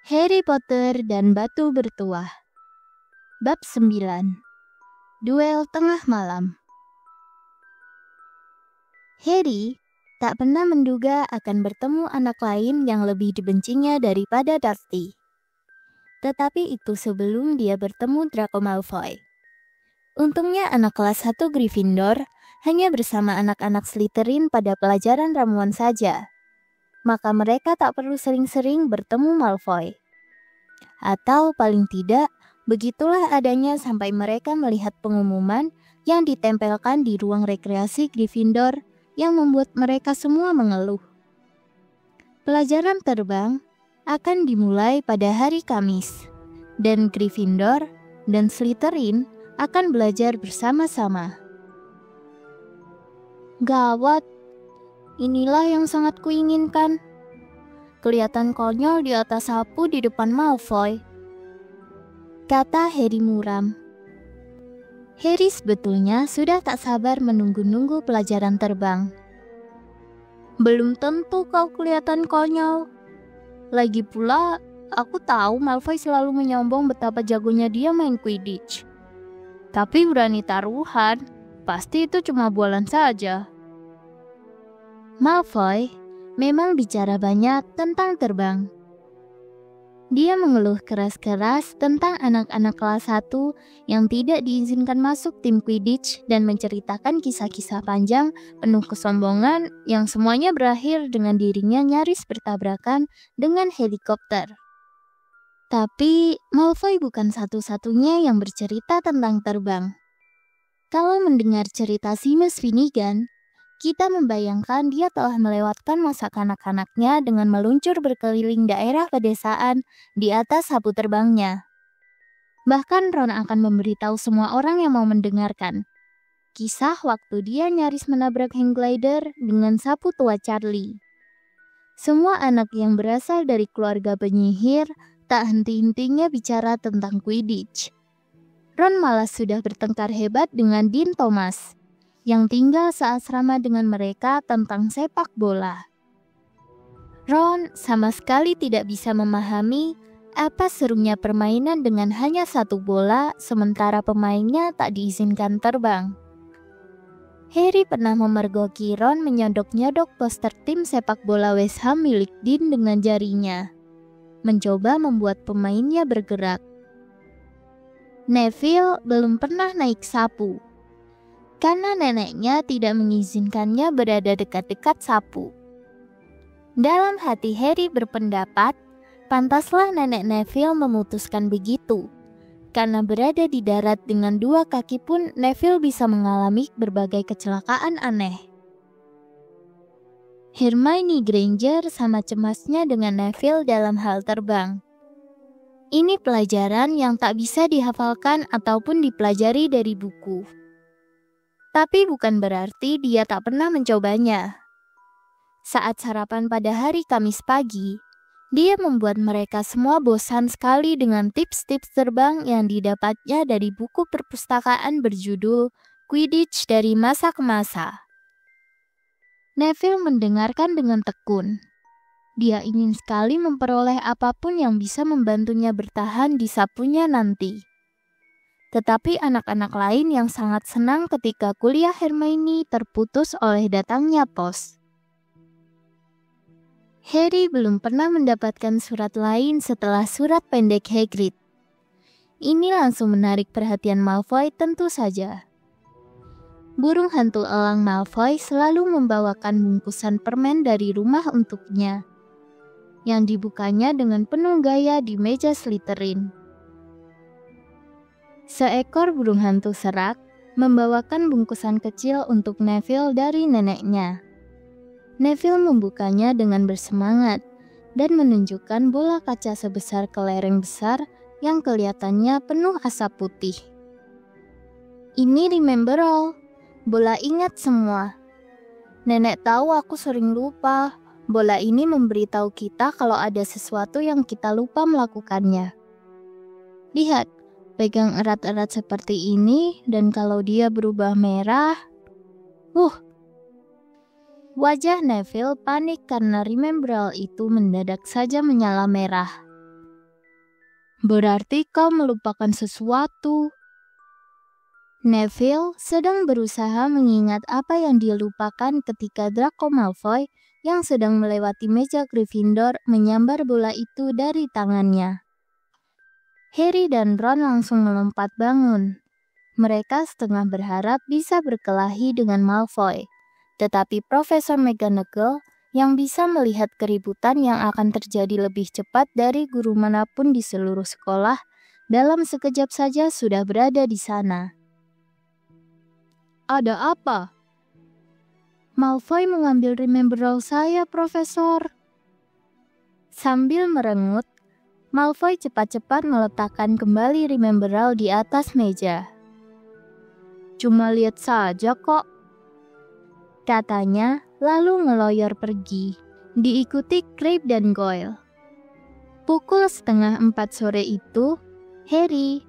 Harry Potter dan Batu Bertuah. Bab 9. Duel Tengah Malam. Harry tak pernah menduga akan bertemu anak lain yang lebih dibencinya daripada Dusty. Tetapi itu sebelum dia bertemu Draco Malfoy. Untungnya anak kelas 1 Gryffindor hanya bersama anak-anak Slytherin pada pelajaran ramuan saja. Maka mereka tak perlu sering-sering bertemu Malfoy. Atau paling tidak, begitulah adanya sampai mereka melihat pengumuman yang ditempelkan di ruang rekreasi Gryffindor yang membuat mereka semua mengeluh. Pelajaran terbang akan dimulai pada hari Kamis, dan Gryffindor dan Slytherin akan belajar bersama-sama. Gawat, inilah yang sangat kuinginkan. Kelihatan konyol di atas sapu di depan Malfoy, kata Harry muram. Harry sebetulnya sudah tak sabar menunggu-nunggu pelajaran terbang. Belum tentu kau kelihatan konyol. Lagi pula, aku tahu Malfoy selalu menyombong betapa jagonya dia main Quidditch. Tapi berani taruhan, pasti itu cuma bualan saja. Malfoy memang bicara banyak tentang terbang. Dia mengeluh keras-keras tentang anak-anak kelas 1 yang tidak diizinkan masuk tim Quidditch dan menceritakan kisah-kisah panjang penuh kesombongan yang semuanya berakhir dengan dirinya nyaris bertabrakan dengan helikopter. Tapi Malfoy bukan satu-satunya yang bercerita tentang terbang. Kalau mendengar cerita Seamus Finnegan, kita membayangkan dia telah melewatkan masa kanak-kanaknya dengan meluncur berkeliling daerah pedesaan di atas sapu terbangnya. Bahkan Ron akan memberitahu semua orang yang mau mendengarkan kisah waktu dia nyaris menabrak hang glider dengan sapu tua Charlie. Semua anak yang berasal dari keluarga penyihir tak henti-hentinya bicara tentang Quidditch. Ron malah sudah bertengkar hebat dengan Dean Thomas yang tinggal seasrama dengan mereka tentang sepak bola. Ron sama sekali tidak bisa memahami apa serunya permainan dengan hanya satu bola sementara pemainnya tak diizinkan terbang. Harry pernah memergoki Ron menyodok-nyodok poster tim sepak bola West Ham milik Dean dengan jarinya, mencoba membuat pemainnya bergerak. Neville belum pernah naik sapu karena neneknya tidak mengizinkannya berada dekat-dekat sapu. Dalam hati Harry berpendapat, pantaslah nenek Neville memutuskan begitu. Karena berada di darat dengan dua kaki pun Neville bisa mengalami berbagai kecelakaan aneh. Hermione Granger sama cemasnya dengan Neville dalam hal terbang. Ini pelajaran yang tak bisa dihafalkan ataupun dipelajari dari buku. Tapi bukan berarti dia tak pernah mencobanya. Saat sarapan pada hari Kamis pagi, dia membuat mereka semua bosan sekali dengan tips-tips terbang yang didapatnya dari buku perpustakaan berjudul Quidditch dari Masa ke Masa. Neville mendengarkan dengan tekun. Dia ingin sekali memperoleh apapun yang bisa membantunya bertahan di sapunya nanti. Tetapi anak-anak lain yang sangat senang ketika kuliah Hermione terputus oleh datangnya pos. Harry belum pernah mendapatkan surat lain setelah surat pendek Hagrid. Ini langsung menarik perhatian Malfoy tentu saja. Burung hantu elang Malfoy selalu membawakan bungkusan permen dari rumah untuknya, yang dibukanya dengan penuh gaya di meja Slytherin. Seekor burung hantu serak membawakan bungkusan kecil untuk Neville dari neneknya. Neville membukanya dengan bersemangat dan menunjukkan bola kaca sebesar kelereng besar yang kelihatannya penuh asap putih. Ini remember all, bola ingat semua. Nenek tahu aku sering lupa. Bola ini memberitahu kita kalau ada sesuatu yang kita lupa melakukannya. Lihat, pegang erat-erat seperti ini dan kalau dia berubah merah. Wajah Neville panik karena remember all itu mendadak saja menyala merah. Berarti kau melupakan sesuatu. Neville sedang berusaha mengingat apa yang dia lupakan ketika Draco Malfoy yang sedang melewati meja Gryffindor menyambar bola itu dari tangannya. Harry dan Ron langsung melompat bangun. Mereka setengah berharap bisa berkelahi dengan Malfoy. Tetapi Profesor McGonagall yang bisa melihat keributan yang akan terjadi lebih cepat dari guru manapun di seluruh sekolah, dalam sekejap saja sudah berada di sana. Ada apa? Malfoy mengambil Remembrall saya, Profesor. Sambil merengut, Malfoy cepat-cepat meletakkan kembali Remembrall di atas meja. Cuma lihat saja kok, katanya, lalu ngeloyor pergi, diikuti Crabbe dan Goyle. Pukul 3:30 sore itu, Harry,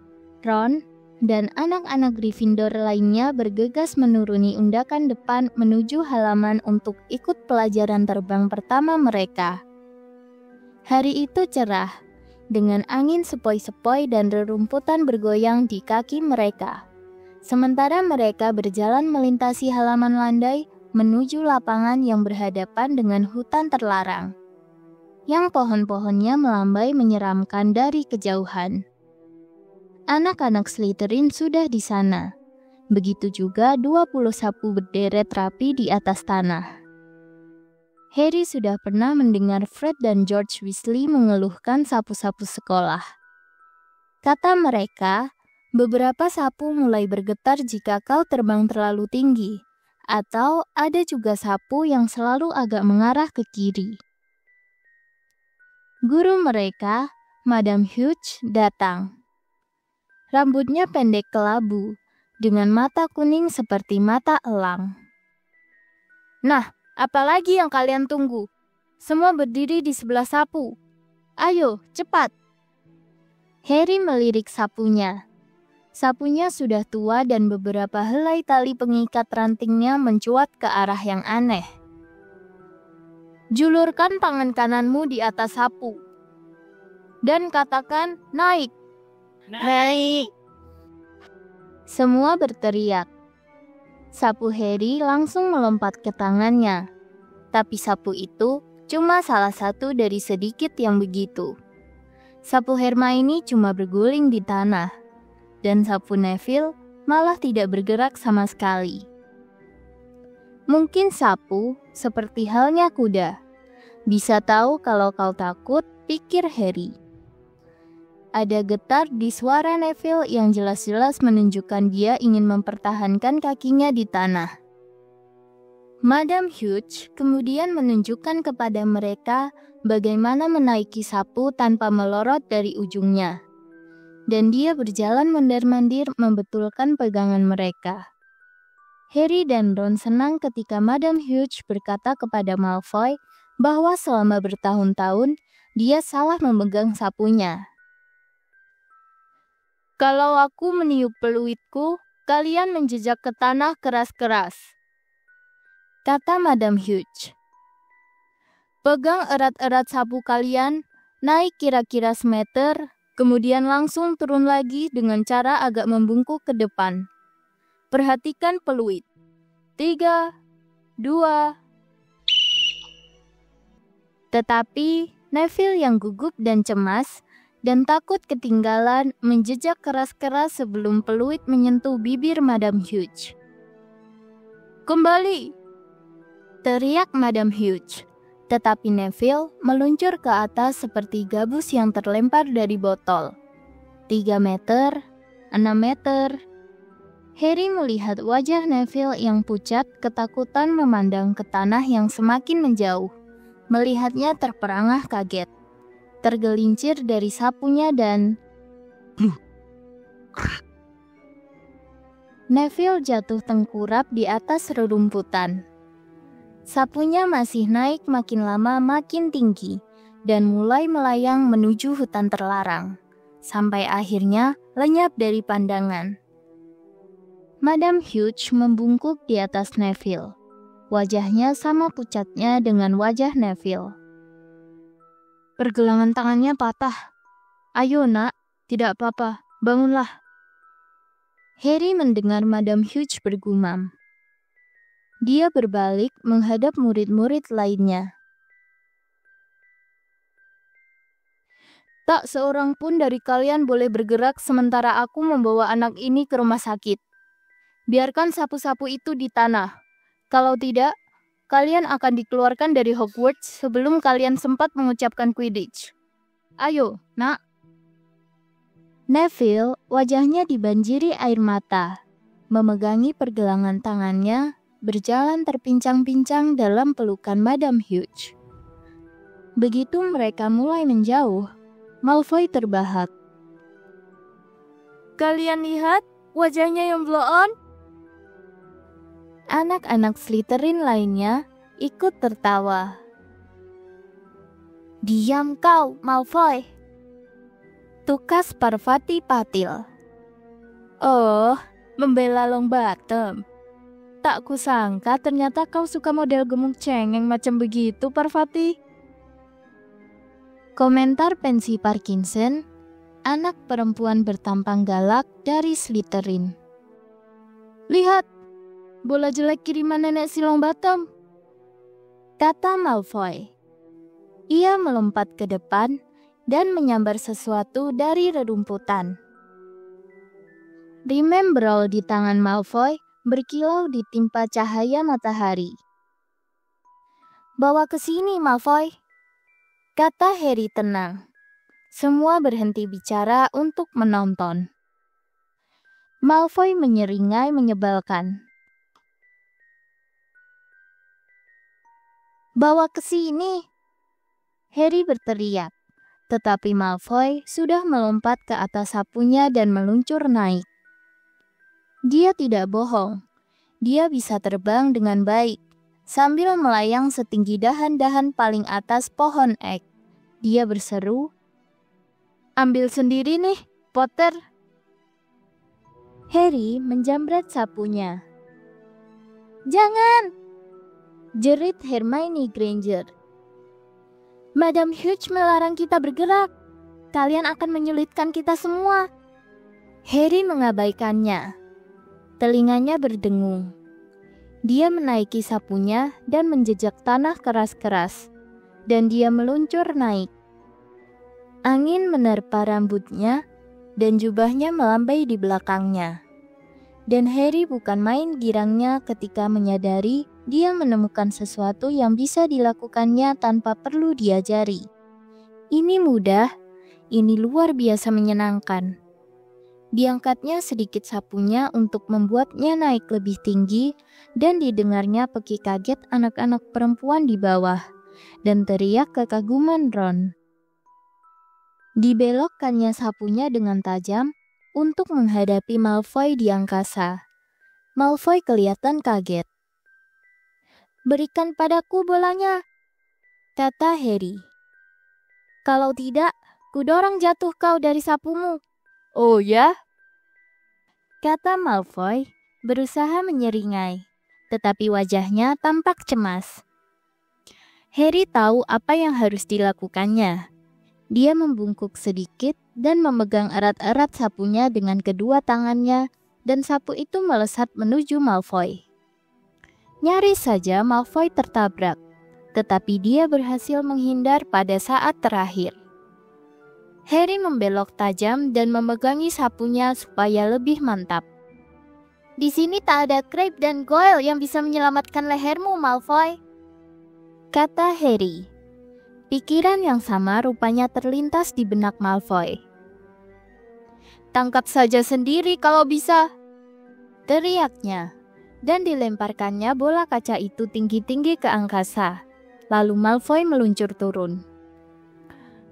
Ron, dan anak-anak Gryffindor lainnya bergegas menuruni undakan depan menuju halaman untuk ikut pelajaran terbang pertama mereka. Hari itu cerah, dengan angin sepoi-sepoi dan rerumputan bergoyang di kaki mereka. Sementara mereka berjalan melintasi halaman landai menuju lapangan yang berhadapan dengan hutan terlarang, yang pohon-pohonnya melambai menyeramkan dari kejauhan. Anak-anak Slytherin sudah di sana. Begitu juga 20 sapu berderet rapi di atas tanah. Harry sudah pernah mendengar Fred dan George Weasley mengeluhkan sapu-sapu sekolah. Kata mereka, beberapa sapu mulai bergetar jika kau terbang terlalu tinggi, atau ada juga sapu yang selalu agak mengarah ke kiri. Guru mereka, Madam Hughes, datang. Rambutnya pendek kelabu, dengan mata kuning seperti mata elang. Nah, apalagi yang kalian tunggu? Semua berdiri di sebelah sapu. Ayo, cepat. Harry melirik sapunya. Sapunya sudah tua dan beberapa helai tali pengikat rantingnya mencuat ke arah yang aneh. Julurkan tangan kananmu di atas sapu. Dan katakan, naik. Naik! Semua berteriak. Sapu Harry langsung melompat ke tangannya. Tapi sapu itu cuma salah satu dari sedikit yang begitu. Sapu Hermione cuma berguling di tanah. Dan sapu Neville malah tidak bergerak sama sekali. Mungkin sapu seperti halnya kuda. Bisa tahu kalau kau takut, pikir Harry. Ada getar di suara Neville yang jelas-jelas menunjukkan dia ingin mempertahankan kakinya di tanah. Madam Hughes kemudian menunjukkan kepada mereka bagaimana menaiki sapu tanpa melorot dari ujungnya. Dan dia berjalan mondar-mandir membetulkan pegangan mereka. Harry dan Ron senang ketika Madam Hughes berkata kepada Malfoy bahwa selama bertahun-tahun dia salah memegang sapunya. Kalau aku meniup peluitku, kalian menjejak ke tanah keras-keras, kata Madam Hughes. Pegang erat-erat sapu kalian, naik kira-kira semeter, kemudian langsung turun lagi dengan cara agak membungkuk ke depan. Perhatikan peluit. 3, 2. Tetapi Neville yang gugup dan cemas dan takut ketinggalan menjejak keras-keras sebelum peluit menyentuh bibir Madam Hughes. Kembali! Teriak Madam Hughes. Tetapi Neville meluncur ke atas seperti gabus yang terlempar dari botol. 3 meter, 6 meter. Harry melihat wajah Neville yang pucat ketakutan memandang ke tanah yang semakin menjauh. Melihatnya terperangah kaget. Tergelincir dari sapunya dan Neville jatuh tengkurap di atas rerumputan. Sapunya masih naik makin lama makin tinggi dan mulai melayang menuju hutan terlarang, sampai akhirnya lenyap dari pandangan. Madam Hughes membungkuk di atas Neville. Wajahnya sama pucatnya dengan wajah Neville. Pergelangan tangannya patah. Ayo nak, Tidak apa-apa, bangunlah. Harry mendengar Madam Hughes bergumam. Dia berbalik menghadap murid-murid lainnya. Tak seorang pun dari kalian boleh bergerak sementara aku membawa anak ini ke rumah sakit. Biarkan sapu-sapu itu di tanah. Kalau tidak, kalian akan dikeluarkan dari Hogwarts sebelum kalian sempat mengucapkan Quidditch. Ayo, nak. Neville, wajahnya dibanjiri air mata, memegangi pergelangan tangannya, berjalan terpincang-pincang dalam pelukan Madam Hughes. Begitu mereka mulai menjauh, Malfoy terbahak. Kalian lihat wajahnya yang blow on? Anak-anak Slytherin lainnya ikut tertawa. Diam kau, Malfoy, tukas Parvati Patil. Oh, membela Longbottom. Tak kusangka ternyata kau suka model gemuk cengeng macam begitu, Parvati. Komentar Pansy Parkinson, anak perempuan bertampang galak dari Slytherin. Lihat, bola jelek kiriman nenek si Longbottom, kata Malfoy. Ia melompat ke depan dan menyambar sesuatu dari rerumputan. Remembrall di tangan Malfoy berkilau ditimpa cahaya matahari. Bawa ke sini, Malfoy, kata Harry tenang. Semua berhenti bicara untuk menonton. Malfoy menyeringai menyebalkan. Bawa ke sini, Harry berteriak. Tetapi Malfoy sudah melompat ke atas sapunya dan meluncur naik. Dia tidak bohong. Dia bisa terbang dengan baik. Sambil melayang setinggi dahan-dahan paling atas pohon ek, dia berseru, "Ambil sendiri nih, Potter." Harry menjamret sapunya. "Jangan!" jerit Hermione Granger. "Madam Hughes melarang kita bergerak. Kalian akan menyulitkan kita semua." Harry mengabaikannya. Telinganya berdengung. Dia menaiki sapunya dan menjejak tanah keras-keras, dan dia meluncur naik. Angin menerpa rambutnya, dan jubahnya melambai di belakangnya. Dan Harry bukan main girangnya ketika menyadari dia menemukan sesuatu yang bisa dilakukannya tanpa perlu diajari. Ini mudah, ini luar biasa menyenangkan. Diangkatnya sedikit sapunya untuk membuatnya naik lebih tinggi dan didengarnya peki kaget anak-anak perempuan di bawah dan teriak kekaguman Ron. Dibelokkannya sapunya dengan tajam untuk menghadapi Malfoy di angkasa. Malfoy kelihatan kaget. "Berikan padaku bolanya," kata Harry. "Kalau tidak, kudorong jatuh kau dari sapumu." "Oh ya?" kata Malfoy, berusaha menyeringai, tetapi wajahnya tampak cemas. Harry tahu apa yang harus dilakukannya. Dia membungkuk sedikit dan memegang erat-erat sapunya dengan kedua tangannya, dan sapu itu melesat menuju Malfoy. Nyaris saja Malfoy tertabrak, tetapi dia berhasil menghindar pada saat terakhir. Harry membelok tajam dan memegangi sapunya supaya lebih mantap. "Di sini tak ada Crabbe dan Goyle yang bisa menyelamatkan lehermu, Malfoy," kata Harry. Pikiran yang sama rupanya terlintas di benak Malfoy. "Tangkap saja sendiri kalau bisa," teriaknya, dan dilemparkannya bola kaca itu tinggi-tinggi ke angkasa. Lalu Malfoy meluncur turun.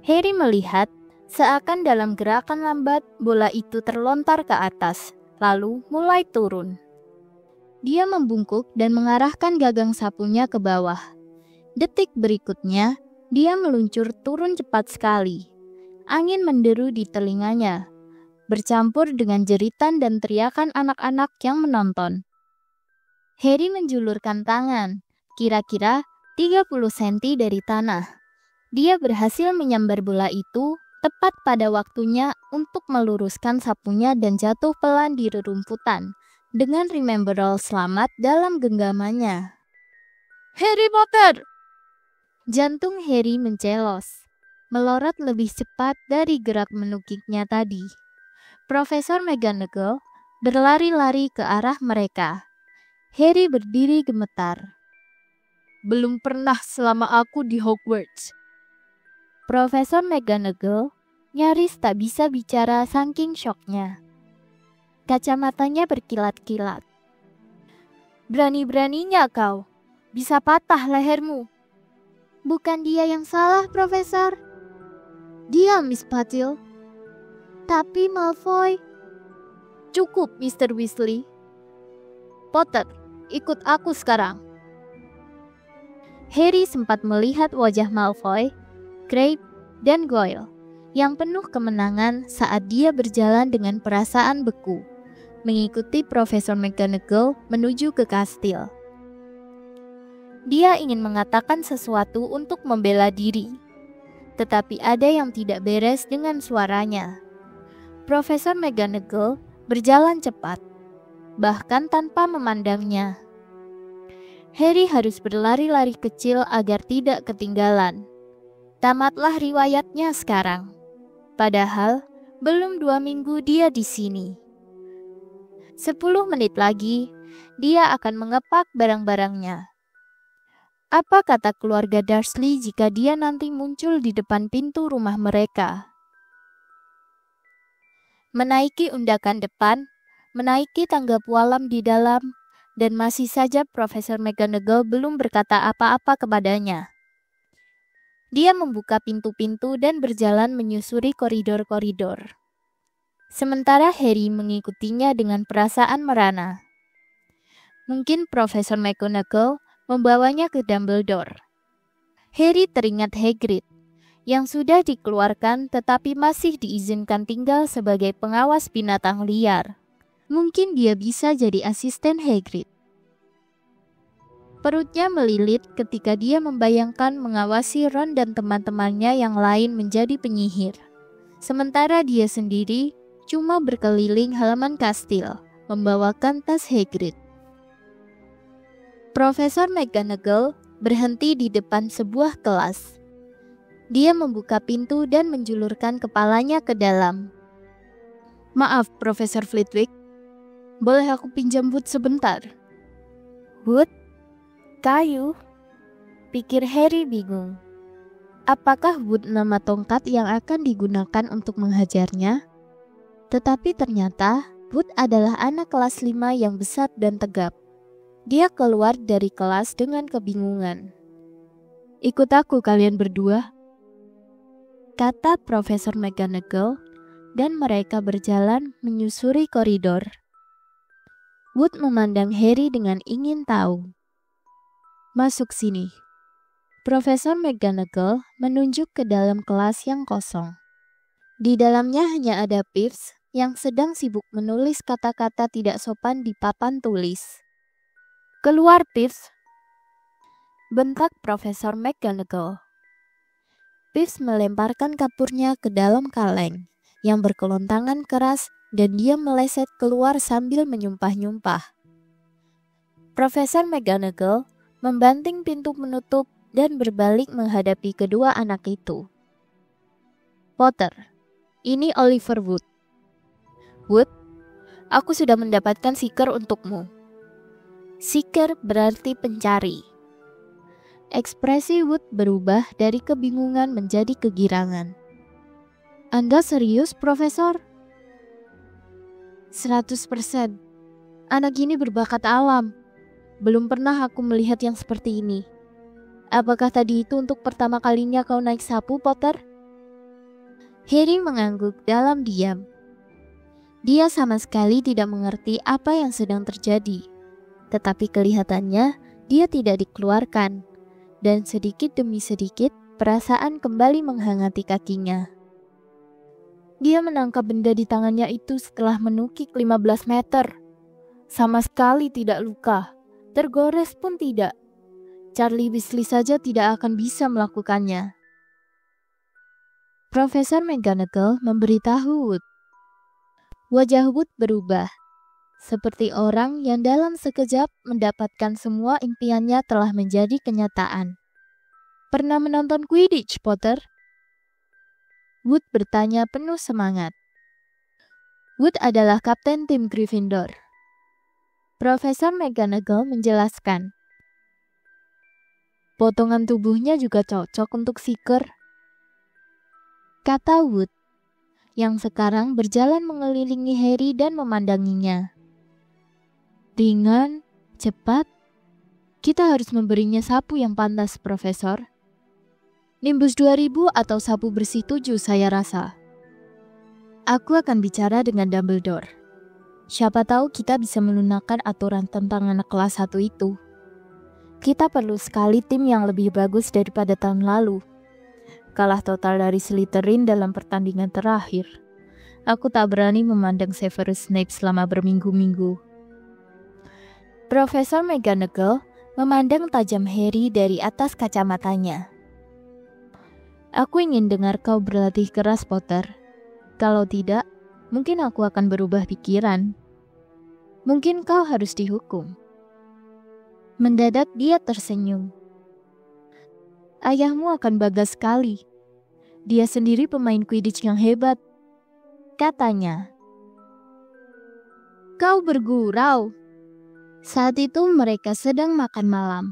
Harry melihat seakan dalam gerakan lambat, bola itu terlontar ke atas, lalu mulai turun. Dia membungkuk dan mengarahkan gagang sapunya ke bawah. Detik berikutnya, dia meluncur turun cepat sekali. Angin menderu di telinganya, bercampur dengan jeritan dan teriakan anak-anak yang menonton. Harry menjulurkan tangan, kira-kira 30 cm dari tanah. Dia berhasil menyambar bola itu tepat pada waktunya untuk meluruskan sapunya dan jatuh pelan di rerumputan, dengan Remember All selamat dalam genggamannya. Harry Potter! Jantung Harry mencelos, melorot lebih cepat dari gerak menukiknya tadi. Profesor McGonagall berlari-lari ke arah mereka. Harry berdiri gemetar. Belum pernah selama aku di Hogwarts. Profesor McGonagall nyaris tak bisa bicara saking syoknya. Kacamatanya berkilat-kilat. Berani-beraninya kau, bisa patah lehermu. Bukan dia yang salah, Profesor. Dia, Miss Patil. Tapi Malfoy. Cukup, Mr. Weasley. Potter, ikut aku sekarang. Harry sempat melihat wajah Malfoy, Crabbe, dan Goyle yang penuh kemenangan saat dia berjalan dengan perasaan beku, mengikuti Profesor McGonagall menuju ke kastil. Dia ingin mengatakan sesuatu untuk membela diri, tetapi ada yang tidak beres dengan suaranya. Profesor McGonagall berjalan cepat, bahkan tanpa memandangnya. Harry harus berlari-lari kecil agar tidak ketinggalan. Tamatlah riwayatnya sekarang. Padahal belum 2 minggu dia di sini. 10 menit lagi, dia akan mengepak barang-barangnya. Apa kata keluarga Dursley jika dia nanti muncul di depan pintu rumah mereka? Menaiki undakan depan, menaiki tangga pualam di dalam, dan masih saja Profesor McGonagall belum berkata apa-apa kepadanya. Dia membuka pintu-pintu dan berjalan menyusuri koridor-koridor. Sementara Harry mengikutinya dengan perasaan merana. Mungkin Profesor McGonagall membawanya ke Dumbledore. Harry teringat Hagrid, yang sudah dikeluarkan tetapi masih diizinkan tinggal sebagai pengawas binatang liar. Mungkin dia bisa jadi asisten Hagrid. Perutnya melilit ketika dia membayangkan mengawasi Ron dan teman-temannya yang lain menjadi penyihir. Sementara dia sendiri cuma berkeliling halaman kastil, membawakan tas Hagrid. Profesor McGonagall berhenti di depan sebuah kelas. Dia membuka pintu dan menjulurkan kepalanya ke dalam. Maaf, Profesor Flitwick. Boleh aku pinjam Wood sebentar? Wood? Kayu? Pikir Harry bingung. Apakah Wood nama tongkat yang akan digunakan untuk menghajarnya? Tetapi ternyata Wood adalah anak kelas 5 yang besar dan tegap. Dia keluar dari kelas dengan kebingungan. Ikut aku kalian berdua, kata Profesor McGonagall, dan mereka berjalan menyusuri koridor. Wood memandang Harry dengan ingin tahu. Masuk sini. Profesor McGonagall menunjuk ke dalam kelas yang kosong. Di dalamnya hanya ada Peeves yang sedang sibuk menulis kata-kata tidak sopan di papan tulis. Keluar, Peeves, bentak Profesor McGonagall. Peeves melemparkan kapurnya ke dalam kaleng yang berkelontangan keras dan dia meleset keluar sambil menyumpah-nyumpah. Profesor McGonagall membanting pintu penutup dan berbalik menghadapi kedua anak itu. Potter, ini Oliver Wood. Wood, aku sudah mendapatkan seeker untukmu. Seeker berarti pencari. Ekspresi Wood berubah dari kebingungan menjadi kegirangan. Anda serius, Profesor? 100%. Anak ini berbakat alam. Belum pernah aku melihat yang seperti ini. Apakah tadi itu untuk pertama kalinya kau naik sapu, Potter? Harry mengangguk dalam diam. Dia sama sekali tidak mengerti apa yang sedang terjadi. Tetapi kelihatannya dia tidak dikeluarkan. Dan sedikit demi sedikit perasaan kembali menghangati kakinya. Dia menangkap benda di tangannya itu setelah menukik 15 meter. Sama sekali tidak luka. Tergores pun tidak. Charlie Weasley saja tidak akan bisa melakukannya. Profesor McGonagall memberitahu Wood. Wajah Wood berubah, seperti orang yang dalam sekejap mendapatkan semua impiannya telah menjadi kenyataan. Pernah menonton Quidditch, Potter? Wood bertanya penuh semangat. Wood adalah kapten tim Gryffindor. Profesor McGonagall menjelaskan. Potongan tubuhnya juga cocok untuk seeker, kata Wood, yang sekarang berjalan mengelilingi Harry dan memandanginya. Ringan, cepat. Kita harus memberinya sapu yang pantas, Profesor. Nimbus 2000 atau sapu bersih 7 saya rasa. Aku akan bicara dengan Dumbledore. Siapa tahu kita bisa melunakkan aturan tentang anak kelas 1 itu. Kita perlu sekali tim yang lebih bagus daripada tahun lalu. Kalah total dari Slytherin dalam pertandingan terakhir. Aku tak berani memandang Severus Snape selama berminggu-minggu. Profesor McGonagall memandang tajam Harry dari atas kacamatanya. Aku ingin dengar kau berlatih keras, Potter. Kalau tidak, mungkin aku akan berubah pikiran. Mungkin kau harus dihukum. Mendadak dia tersenyum. Ayahmu akan bangga sekali. Dia sendiri pemain Quidditch yang hebat, katanya. Kau bergurau. Saat itu mereka sedang makan malam.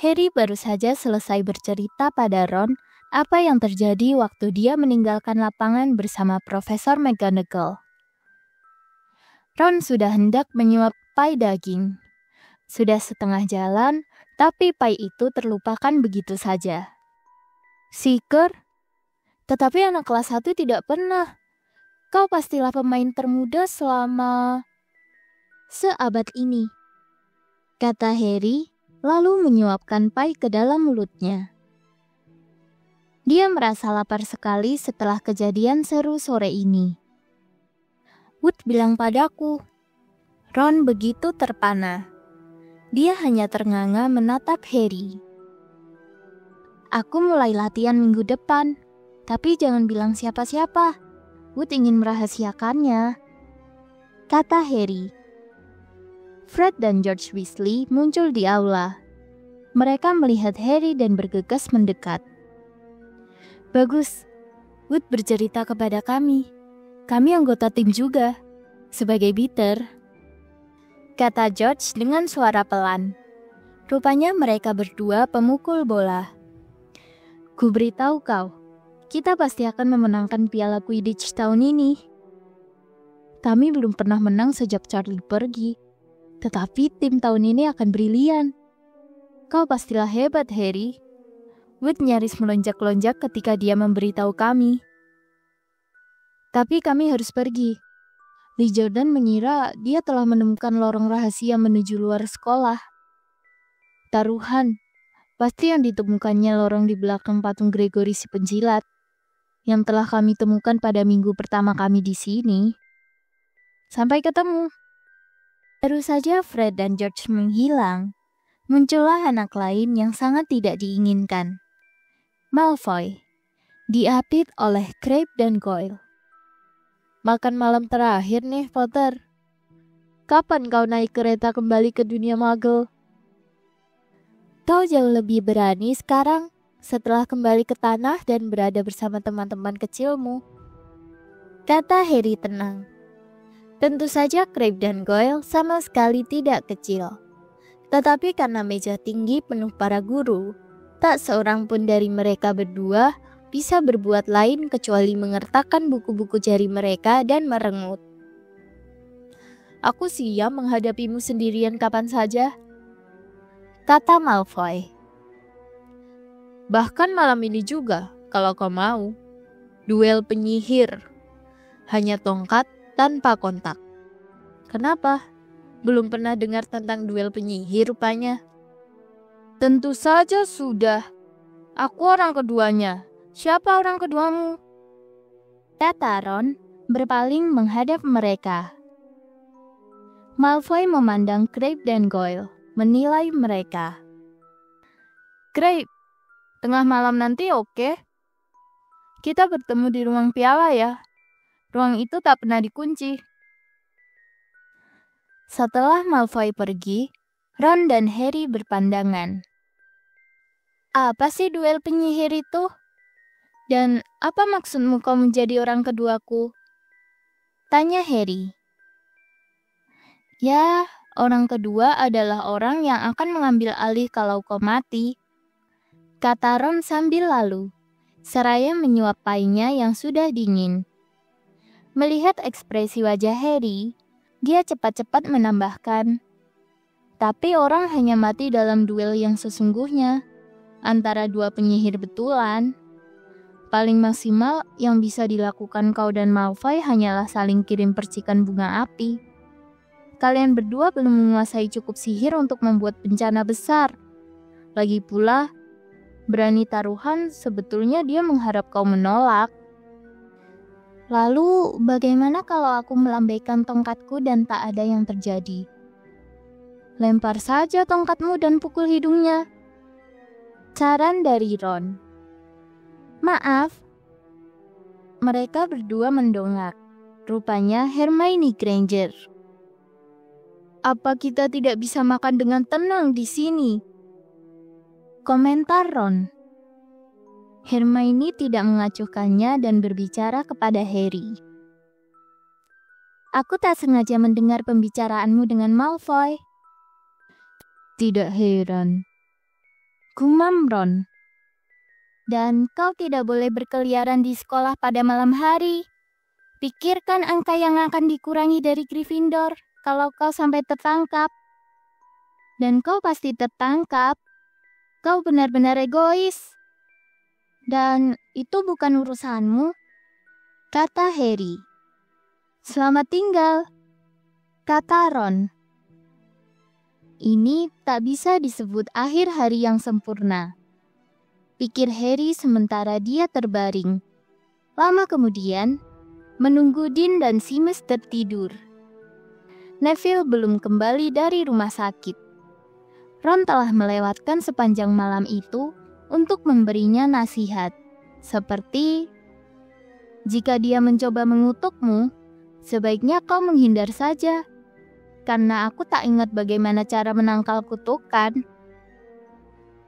Harry baru saja selesai bercerita pada Ron apa yang terjadi waktu dia meninggalkan lapangan bersama Profesor McGonagall. Ron sudah hendak menyuap pai daging. Sudah setengah jalan, tapi pai itu terlupakan begitu saja. Seeker? Tetapi anak kelas 1 tidak pernah. Kau pastilah pemain termuda selama seabad ini, kata Harry, lalu menyuapkan pai ke dalam mulutnya. Dia merasa lapar sekali setelah kejadian seru sore ini. Wood bilang padaku. Ron begitu terpana. Dia hanya ternganga menatap Harry. Aku mulai latihan minggu depan, tapi jangan bilang siapa-siapa. Wood ingin merahasiakannya, kata Harry. Fred dan George Weasley muncul di aula. Mereka melihat Harry dan bergegas mendekat. Bagus, Wood bercerita kepada kami. Kami anggota tim juga, sebagai beater, kata George dengan suara pelan. Rupanya mereka berdua pemukul bola. Ku beritahu kau, kita pasti akan memenangkan piala Quidditch tahun ini. Kami belum pernah menang sejak Charlie pergi, tetapi tim tahun ini akan brilian. Kau pastilah hebat, Harry. Wood nyaris melonjak-lonjak ketika dia memberitahu kami. Tapi kami harus pergi. Lee Jordan mengira dia telah menemukan lorong rahasia menuju luar sekolah. Taruhan, pasti yang ditemukannya lorong di belakang patung Gregory si penjilat, yang telah kami temukan pada minggu pertama kami di sini. Sampai ketemu. Baru saja Fred dan George menghilang, muncullah anak lain yang sangat tidak diinginkan. Malfoy, diapit oleh Crabbe dan Goyle. Makan malam terakhir nih, Potter. Kapan kau naik kereta kembali ke dunia Muggle? Kau jauh lebih berani sekarang setelah kembali ke tanah dan berada bersama teman-teman kecilmu, kata Harry tenang. Tentu saja Crabbe dan Goyle sama sekali tidak kecil. Tetapi karena meja tinggi penuh para guru, tak seorang pun dari mereka berdua bisa berbuat lain kecuali mengertakkan buku-buku jari mereka dan merengut. Aku siap menghadapimu sendirian kapan saja, kata Malfoy. Bahkan malam ini juga, kalau kau mau. Duel penyihir. Hanya tongkat tanpa kontak. Kenapa? Belum pernah dengar tentang duel penyihir rupanya. Tentu saja sudah. Aku orang keduanya. Siapa orang keduamu? Kata Ron, berpaling menghadap mereka. Malfoy memandang Crabbe dan Goyle, menilai mereka. Crabbe, tengah malam nanti oke? Kita bertemu di ruang piala ya. Ruang itu tak pernah dikunci. Setelah Malfoy pergi, Ron dan Harry berpandangan. Apa sih duel penyihir itu? Dan apa maksudmu kau menjadi orang keduaku? Tanya Harry. Ya, orang kedua adalah orang yang akan mengambil alih kalau kau mati, kata Ron sambil lalu, seraya menyuap painya yang sudah dingin. Melihat ekspresi wajah Harry, dia cepat-cepat menambahkan, tapi orang hanya mati dalam duel yang sesungguhnya, antara dua penyihir betulan. Paling maksimal yang bisa dilakukan kau dan Malfoy hanyalah saling kirim percikan bunga api. Kalian berdua belum menguasai cukup sihir untuk membuat bencana besar. Lagi pula, berani taruhan sebetulnya dia mengharap kau menolak. Lalu, bagaimana kalau aku melambaikan tongkatku dan tak ada yang terjadi? Lempar saja tongkatmu dan pukul hidungnya. Saran dari Ron. Maaf. Mereka berdua mendongak. Rupanya Hermione Granger. Apa kita tidak bisa makan dengan tenang di sini? Komentar Ron. Hermione tidak mengacuhkannya dan berbicara kepada Harry. Aku tak sengaja mendengar pembicaraanmu dengan Malfoy. Tidak heran. Gumam Ron. Dan kau tidak boleh berkeliaran di sekolah pada malam hari. Pikirkan angka yang akan dikurangi dari Gryffindor kalau kau sampai tertangkap. Dan kau pasti tertangkap. Kau benar-benar egois. Dan itu bukan urusanmu, kata Harry. Selamat tinggal, kata Ron. Ini tak bisa disebut akhir hari yang sempurna, pikir Harry sementara dia terbaring. Lama kemudian, menunggu Dean dan Seamus tertidur. Neville belum kembali dari rumah sakit. Ron telah melewatkan sepanjang malam itu untuk memberinya nasihat. Seperti, jika dia mencoba mengutukmu, sebaiknya kau menghindar saja. Karena aku tak ingat bagaimana cara menangkal kutukan.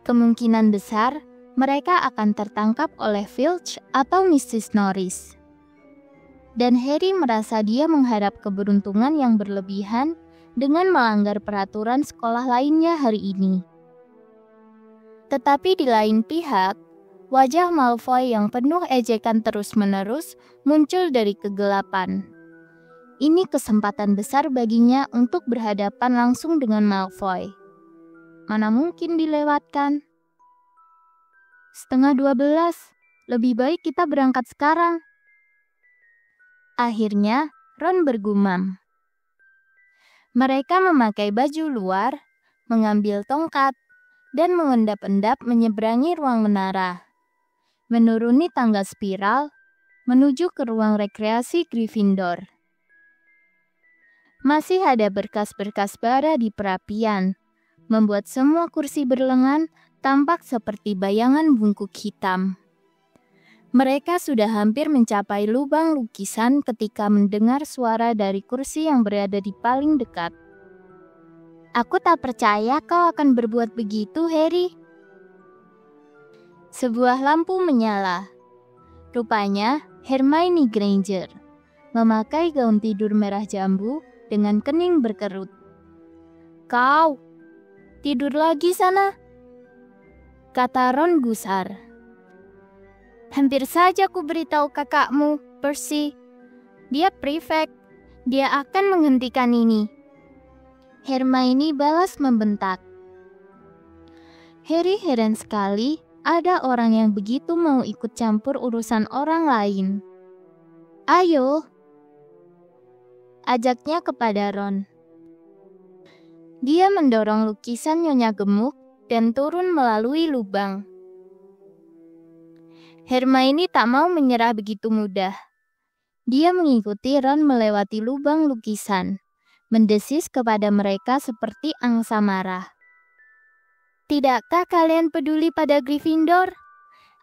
Kemungkinan besar, mereka akan tertangkap oleh Filch atau Mrs. Norris. Dan Harry merasa dia menghadap keberuntungan yang berlebihan dengan melanggar peraturan sekolah lainnya hari ini. Tetapi di lain pihak, wajah Malfoy yang penuh ejekan terus-menerus muncul dari kegelapan. Ini kesempatan besar baginya untuk berhadapan langsung dengan Malfoy. Mana mungkin dilewatkan? 11:30, lebih baik kita berangkat sekarang. Akhirnya, Ron bergumam. Mereka memakai baju luar, mengambil tongkat, dan mengendap-endap menyeberangi ruang menara. Menuruni tangga spiral, menuju ke ruang rekreasi Gryffindor. Masih ada berkas-berkas bara di perapian, membuat semua kursi berlengan tampak seperti bayangan bungkuk hitam. Mereka sudah hampir mencapai lubang lukisan ketika mendengar suara dari kursi yang berada di paling dekat. Aku tak percaya kau akan berbuat begitu, Harry. Sebuah lampu menyala. Rupanya Hermione Granger, memakai gaun tidur merah jambu dengan kening berkerut. Kau, tidur lagi sana, kata Ron gusar. Hampir saja ku beritahu kakakmu, Percy. Dia prefek, dia akan menghentikan ini. Hermione balas membentak. Harry heran sekali ada orang yang begitu mau ikut campur urusan orang lain. Ayo, ajaknya kepada Ron. Dia mendorong lukisan Nyonya Gemuk dan turun melalui lubang. Hermione tak mau menyerah begitu mudah. Dia mengikuti Ron melewati lubang lukisan, mendesis kepada mereka seperti angsa marah. Tidakkah kalian peduli pada Gryffindor?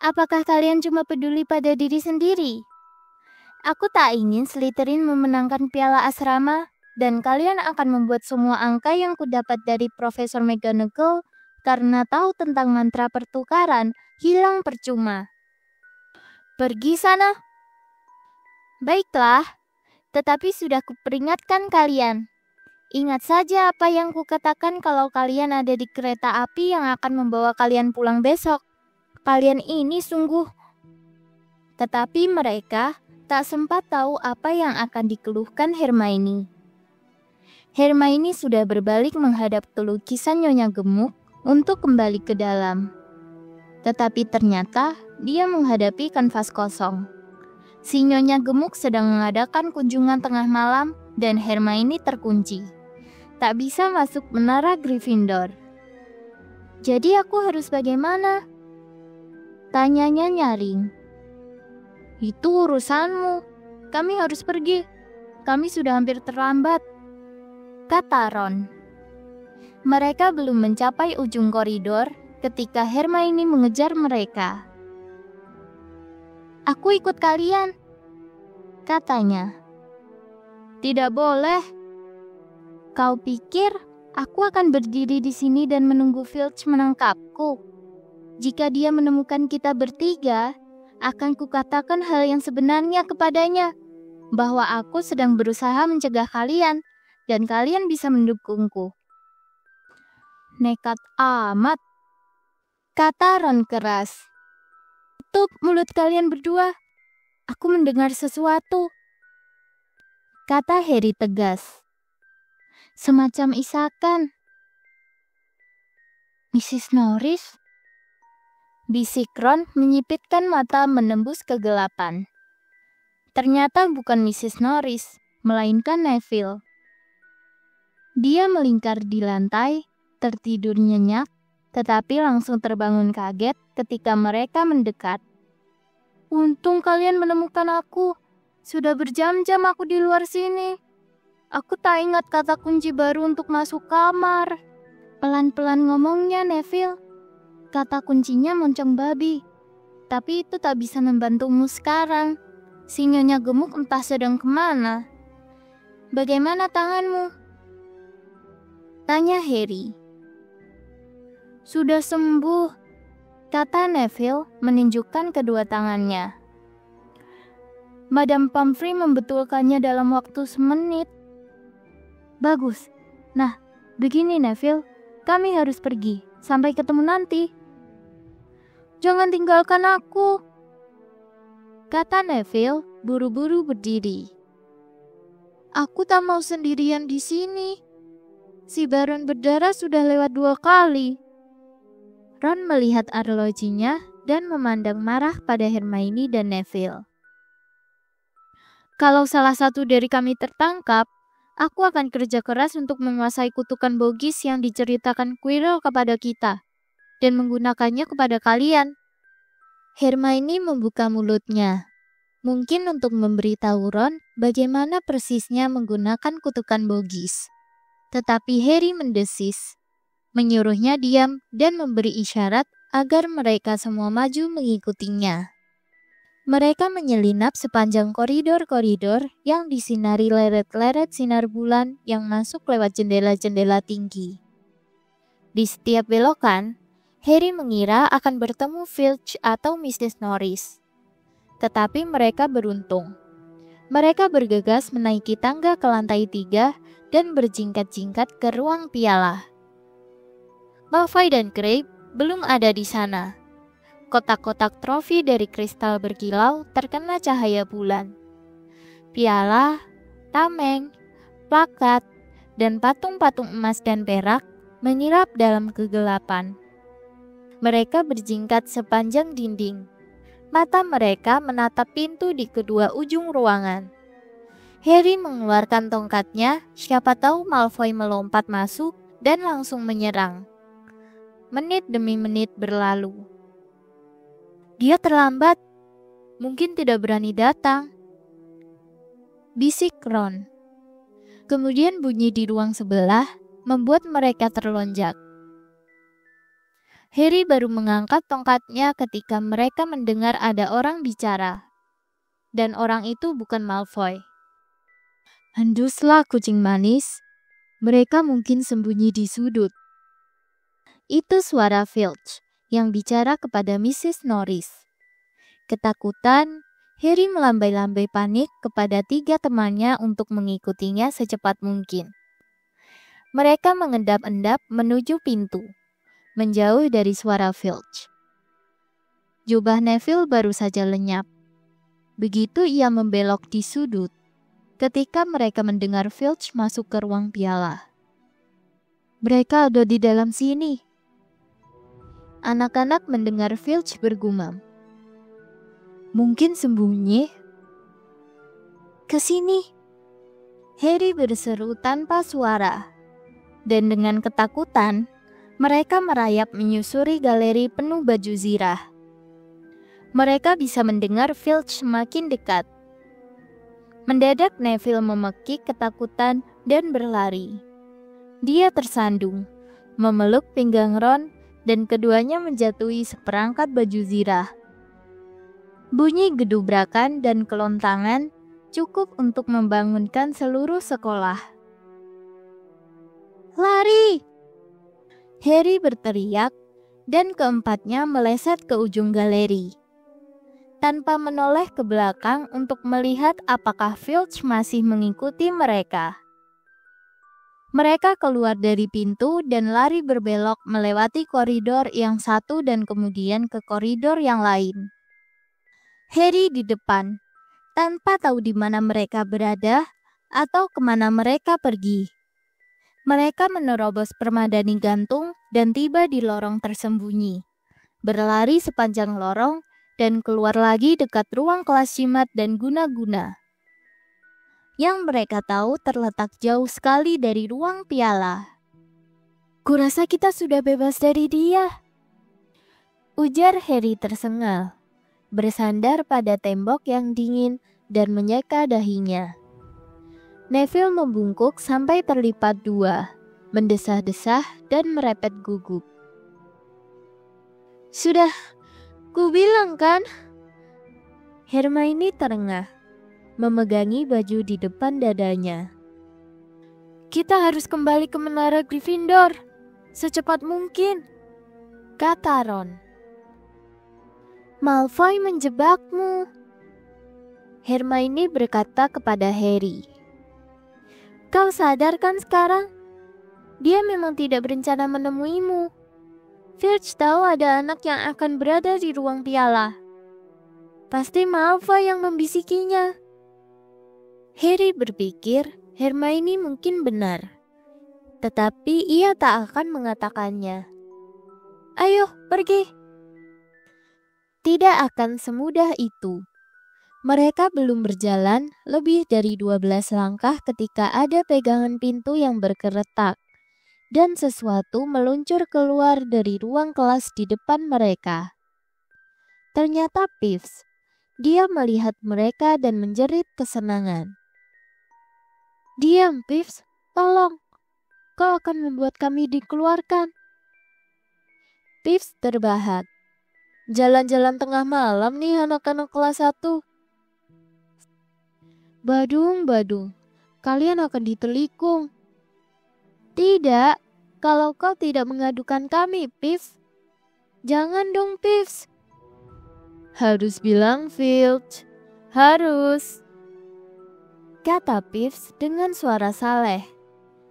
Apakah kalian cuma peduli pada diri sendiri? Aku tak ingin Slytherin memenangkan piala asrama, dan kalian akan membuat semua angka yang kudapat dari Profesor McGonagall karena tahu tentang mantra pertukaran hilang percuma. Pergi sana. Baiklah, tetapi sudah kuperingatkan kalian. Ingat saja apa yang kukatakan kalau kalian ada di kereta api yang akan membawa kalian pulang besok. Kalian ini sungguh... Tetapi mereka tak sempat tahu apa yang akan dikeluhkan Hermione. Hermione sudah berbalik menghadap ke lukisan Nyonya Gemuk untuk kembali ke dalam. Tetapi ternyata dia menghadapi kanvas kosong. Si Nyonya Gemuk sedang mengadakan kunjungan tengah malam dan Hermione terkunci. Tak bisa masuk menara Gryffindor. Jadi aku harus bagaimana? Tanyanya nyaring. Itu urusanmu. Kami harus pergi. Kami sudah hampir terlambat, kata Ron. Mereka belum mencapai ujung koridor ketika Hermione mengejar mereka. Aku ikut kalian, katanya. Tidak boleh. Kau pikir aku akan berdiri di sini dan menunggu Filch menangkapku? Jika dia menemukan kita bertiga, akan kukatakan hal yang sebenarnya kepadanya, bahwa aku sedang berusaha mencegah kalian, dan kalian bisa mendukungku. Nekat amat, kata Ron keras. Tutup mulut kalian berdua, aku mendengar sesuatu, kata Harry tegas. Semacam isakan. Mrs. Norris? Bisik Ron menyipitkan mata menembus kegelapan. Ternyata bukan Mrs. Norris, melainkan Neville. Dia melingkar di lantai, tertidur nyenyak, tetapi langsung terbangun kaget ketika mereka mendekat. Untung kalian menemukan aku. Sudah berjam-jam aku di luar sini. Aku tak ingat kata kunci baru untuk masuk kamar. Pelan-pelan ngomongnya, Neville. Kata kuncinya moncong babi. Tapi itu tak bisa membantumu sekarang. Si Nyonya Gemuk entah sedang kemana. Bagaimana tanganmu? Tanya Harry. Sudah sembuh, kata Neville menunjukkan kedua tangannya. Madame Pomfrey membetulkannya dalam waktu semenit. Bagus. Nah, begini Neville, kami harus pergi. Sampai ketemu nanti. Jangan tinggalkan aku, kata Neville buru-buru berdiri. Aku tak mau sendirian di sini. Si Baron berdarah sudah lewat 2 kali. Ron melihat arlojinya dan memandang marah pada Hermione dan Neville. Kalau salah satu dari kami tertangkap, aku akan kerja keras untuk menguasai kutukan bogis yang diceritakan Quirrell kepada kita, dan menggunakannya kepada kalian. Hermione membuka mulutnya, mungkin untuk memberitahu Ron bagaimana persisnya menggunakan kutukan bogis. Tetapi Harry mendesis, menyuruhnya diam dan memberi isyarat agar mereka semua maju mengikutinya. Mereka menyelinap sepanjang koridor-koridor yang disinari leret-leret sinar bulan yang masuk lewat jendela-jendela tinggi. Di setiap belokan, Harry mengira akan bertemu Filch atau Mrs. Norris. Tetapi mereka beruntung. Mereka bergegas menaiki tangga ke lantai 3 dan berjingkat-jingkat ke ruang piala. Malfoy dan Crabbe belum ada di sana. Kotak-kotak trofi dari kristal berkilau terkena cahaya bulan. Piala, tameng, plakat, dan patung-patung emas dan perak menyirap dalam kegelapan. Mereka berjingkat sepanjang dinding. Mata mereka menatap pintu di kedua ujung ruangan. Harry mengeluarkan tongkatnya, siapa tahu Malfoy melompat masuk dan langsung menyerang. Menit demi menit berlalu. Dia terlambat, mungkin tidak berani datang, bisik Ron. Kemudian bunyi di ruang sebelah membuat mereka terlonjak. Harry baru mengangkat tongkatnya ketika mereka mendengar ada orang bicara. Dan orang itu bukan Malfoy. Henduslah kucing manis. Mereka mungkin sembunyi di sudut. Itu suara Filch yang bicara kepada Mrs. Norris. Ketakutan, Harry melambai-lambai panik kepada 3 temannya untuk mengikutinya secepat mungkin. Mereka mengendap-endap menuju pintu, menjauh dari suara Filch. Jubah Neville baru saja lenyap. Begitu ia membelok di sudut, ketika mereka mendengar Filch masuk ke ruang piala. Mereka ada di dalam sini. Anak-anak mendengar Filch bergumam. Mungkin sembunyi. Kesini. Harry berseru tanpa suara. Dan dengan ketakutan, mereka merayap menyusuri galeri penuh baju zirah. Mereka bisa mendengar Filch semakin dekat. Mendadak Neville memekik ketakutan dan berlari. Dia tersandung, memeluk pinggang Ron, dan keduanya menjatuhi seperangkat baju zirah. Bunyi gedubrakan dan kelontangan cukup untuk membangunkan seluruh sekolah. Lari! Harry berteriak, dan keempatnya meleset ke ujung galeri. Tanpa menoleh ke belakang untuk melihat apakah Filch masih mengikuti mereka. Mereka keluar dari pintu dan lari berbelok melewati koridor yang satu dan kemudian ke koridor yang lain. Harry di depan, tanpa tahu di mana mereka berada atau kemana mereka pergi. Mereka menerobos permadani gantung dan tiba di lorong tersembunyi. Berlari sepanjang lorong dan keluar lagi dekat ruang kelas jimat dan guna-guna. Yang mereka tahu terletak jauh sekali dari ruang piala. Kurasa kita sudah bebas dari dia, ujar Harry tersengal, bersandar pada tembok yang dingin dan menyeka dahinya. Neville membungkuk sampai terlipat 2, mendesah-desah dan merepet gugup. Sudah, kubilang kan? Hermione terengah, memegangi baju di depan dadanya. Kita harus kembali ke menara Gryffindor secepat mungkin, kata Ron. Malfoy menjebakmu, Hermione berkata kepada Harry. Kau sadar kan sekarang? Dia memang tidak berencana menemuimu. Filch tahu ada anak yang akan berada di ruang piala. Pasti Malfoy yang membisikinya. Harry berpikir Hermione mungkin benar, tetapi ia tak akan mengatakannya. Ayo, pergi. Tidak akan semudah itu. Mereka belum berjalan lebih dari 12 langkah ketika ada pegangan pintu yang bergeretak, dan sesuatu meluncur keluar dari ruang kelas di depan mereka. Ternyata Peeves. Dia melihat mereka dan menjerit kesenangan. Diam, Peeves, tolong. Kau akan membuat kami dikeluarkan. Peeves terbahak. Jalan-jalan tengah malam nih anak-anak kelas 1. Badung, kalian akan ditelikung. Tidak, kalau kau tidak mengadukan kami, Peeves. Jangan dong, Peeves. Harus bilang, Filch. Harus, kata Peeves dengan suara saleh,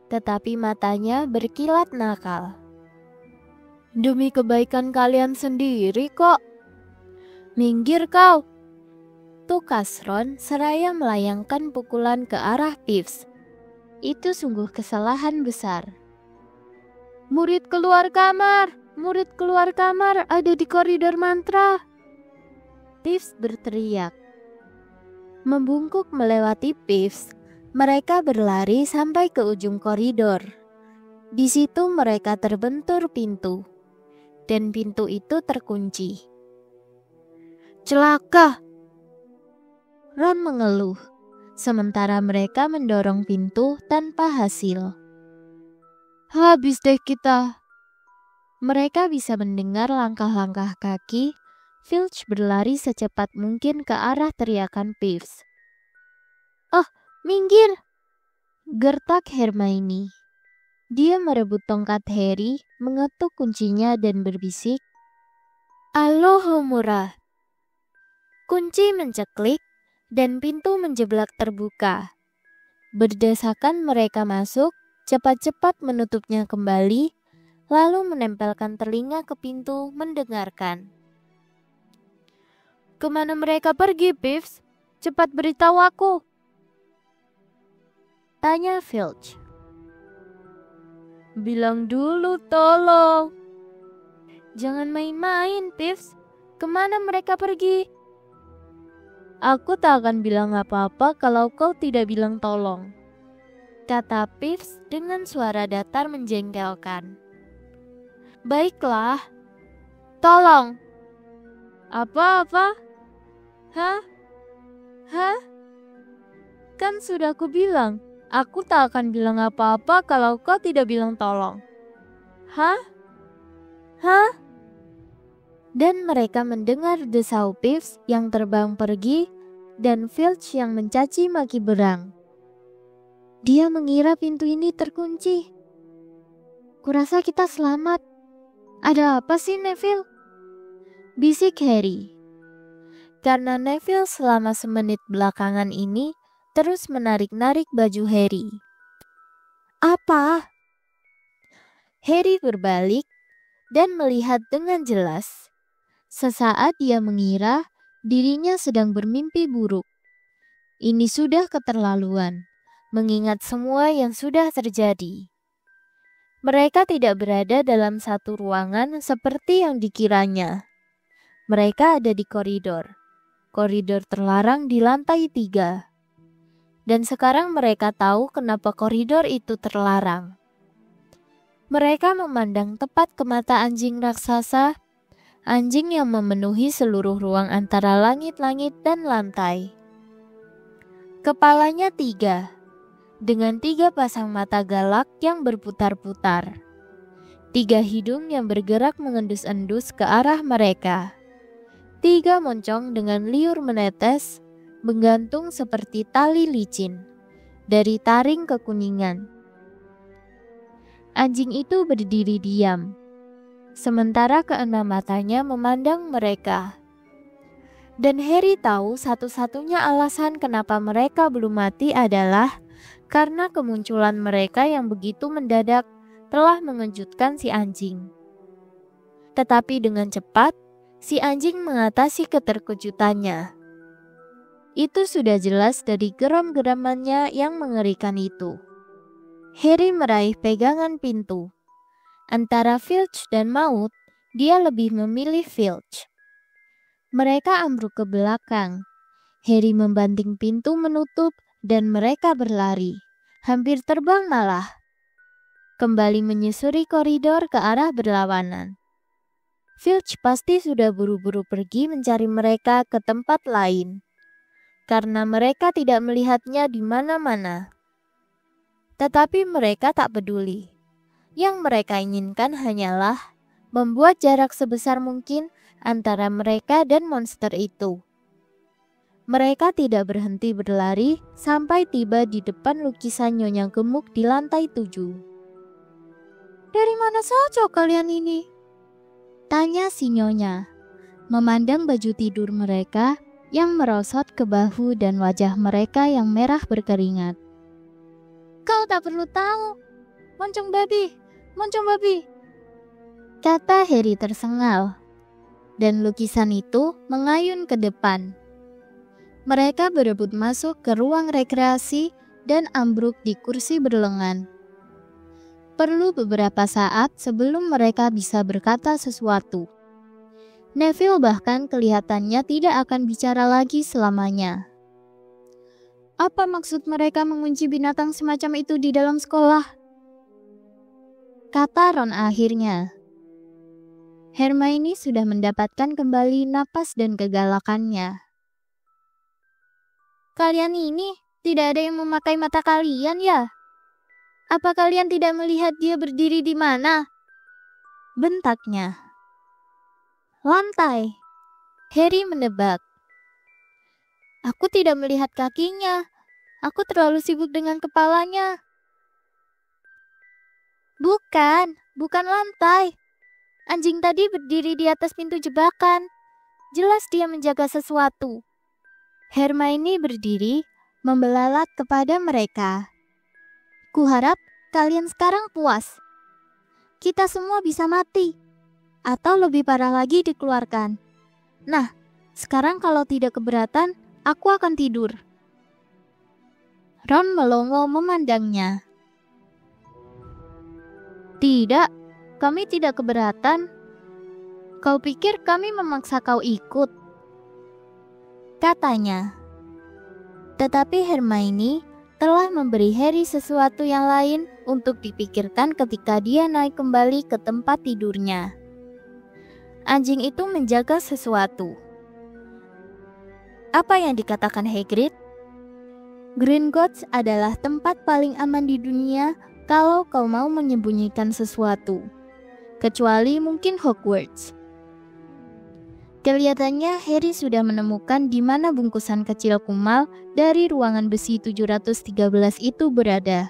tetapi matanya berkilat nakal. Demi kebaikan kalian sendiri kok. Minggir kau, tukas Ron seraya melayangkan pukulan ke arah Peeves. Itu sungguh kesalahan besar. Murid keluar kamar, ada di koridor mantra. Peeves berteriak. Membungkuk melewati Peeves, mereka berlari sampai ke ujung koridor. Di situ mereka terbentur pintu, dan pintu itu terkunci. Celaka! Ron mengeluh, sementara mereka mendorong pintu tanpa hasil. Habis deh kita, Mereka bisa mendengar langkah-langkah kaki. Filch berlari secepat mungkin ke arah teriakan Peeves. "Oh, minggir!" gertak Hermione. Dia merebut tongkat Harry, mengetuk kuncinya dan berbisik, "Alohomora." Kunci menceklik dan pintu menjeblak terbuka. Berdesakan mereka masuk, cepat-cepat menutupnya kembali, lalu menempelkan telinga ke pintu mendengarkan. "Kemana mereka pergi, Peeves? Cepat beritahu aku," tanya Filch. "Bilang dulu, tolong." "Jangan main-main, Peeves. Kemana mereka pergi?" "Aku tak akan bilang apa-apa kalau kau tidak bilang tolong," kata Peeves dengan suara datar menjengkelkan. "Baiklah. Tolong." "Apa-apa? Hah? Hah? Kan sudah aku bilang, aku tak akan bilang apa-apa kalau kau tidak bilang tolong." "Hah? Hah?" Dan mereka mendengar desau Peeves yang terbang pergi dan Filch yang mencaci maki berang. "Dia mengira pintu ini terkunci. Kurasa kita selamat. Ada apa sih, Neville?" bisik Harry. Karena Neville selama semenit belakangan ini terus menarik-narik baju Harry. "Apa?" Harry berbalik dan melihat dengan jelas. Sesaat dia mengira dirinya sedang bermimpi buruk. Ini sudah keterlaluan, mengingat semua yang sudah terjadi. Mereka tidak berada dalam satu ruangan seperti yang dikiranya. Mereka ada di koridor. Koridor terlarang di lantai 3. Dan sekarang mereka tahu kenapa koridor itu terlarang. Mereka memandang tepat ke mata anjing raksasa, anjing yang memenuhi seluruh ruang antara langit-langit dan lantai. Kepalanya 3, dengan 3 pasang mata galak yang berputar-putar. 3 hidung yang bergerak mengendus-endus ke arah mereka. 3 moncong dengan liur menetes, menggantung seperti tali licin, dari taring kekuningan. Anjing itu berdiri diam, sementara keenam matanya memandang mereka. Dan Harry tahu satu-satunya alasan kenapa mereka belum mati adalah karena kemunculan mereka yang begitu mendadak telah mengejutkan si anjing. Tetapi dengan cepat, si anjing mengatasi keterkejutannya. Itu sudah jelas dari geram-geramannya yang mengerikan itu. Harry meraih pegangan pintu. Antara Filch dan Maud, dia lebih memilih Filch. Mereka ambruk ke belakang. Harry membanting pintu menutup dan mereka berlari. Hampir terbang malah. Kembali menyusuri koridor ke arah berlawanan. Filch pasti sudah buru-buru pergi mencari mereka ke tempat lain, karena mereka tidak melihatnya di mana-mana. Tetapi mereka tak peduli. Yang mereka inginkan hanyalah membuat jarak sebesar mungkin antara mereka dan monster itu. Mereka tidak berhenti berlari sampai tiba di depan lukisan Nyonya Gemuk di lantai 7. "Dari mana saja kalian ini?" tanya si Nyonya, memandang baju tidur mereka yang merosot ke bahu dan wajah mereka yang merah berkeringat. "Kau tak perlu tahu, moncong babi, kata Harry tersengal. Dan lukisan itu mengayun ke depan. Mereka berebut masuk ke ruang rekreasi dan ambruk di kursi berlengan. Perlu beberapa saat sebelum mereka bisa berkata sesuatu. Neville bahkan kelihatannya tidak akan bicara lagi selamanya. "Apa maksud mereka mengunci binatang semacam itu di dalam sekolah?" kata Ron akhirnya. Hermione sudah mendapatkan kembali napas dan kegalakannya. "Kalian ini tidak ada yang memakai mata kalian ya? Apa kalian tidak melihat dia berdiri di mana?" bentaknya. Lantai, Harry menebak. Aku tidak melihat kakinya. Aku terlalu sibuk dengan kepalanya. Bukan lantai. Anjing tadi berdiri di atas pintu jebakan. Jelas dia menjaga sesuatu. Hermione berdiri, membelalak kepada mereka. Kuharap kalian sekarang puas. Kita semua bisa mati. Atau lebih parah lagi dikeluarkan. Nah, sekarang kalau tidak keberatan, aku akan tidur. Ron melongo memandangnya. Tidak, kami tidak keberatan. Kau pikir kami memaksa kau ikut? Katanya. Tetapi Hermione telah memberi Harry sesuatu yang lain untuk dipikirkan ketika dia naik kembali ke tempat tidurnya. Anjing itu menjaga sesuatu. Apa yang dikatakan Hagrid? Gringotts adalah tempat paling aman di dunia kalau kau mau menyembunyikan sesuatu. Kecuali mungkin Hogwarts. Kelihatannya Harry sudah menemukan di mana bungkusan kecil kumal dari ruangan besi 713 itu berada.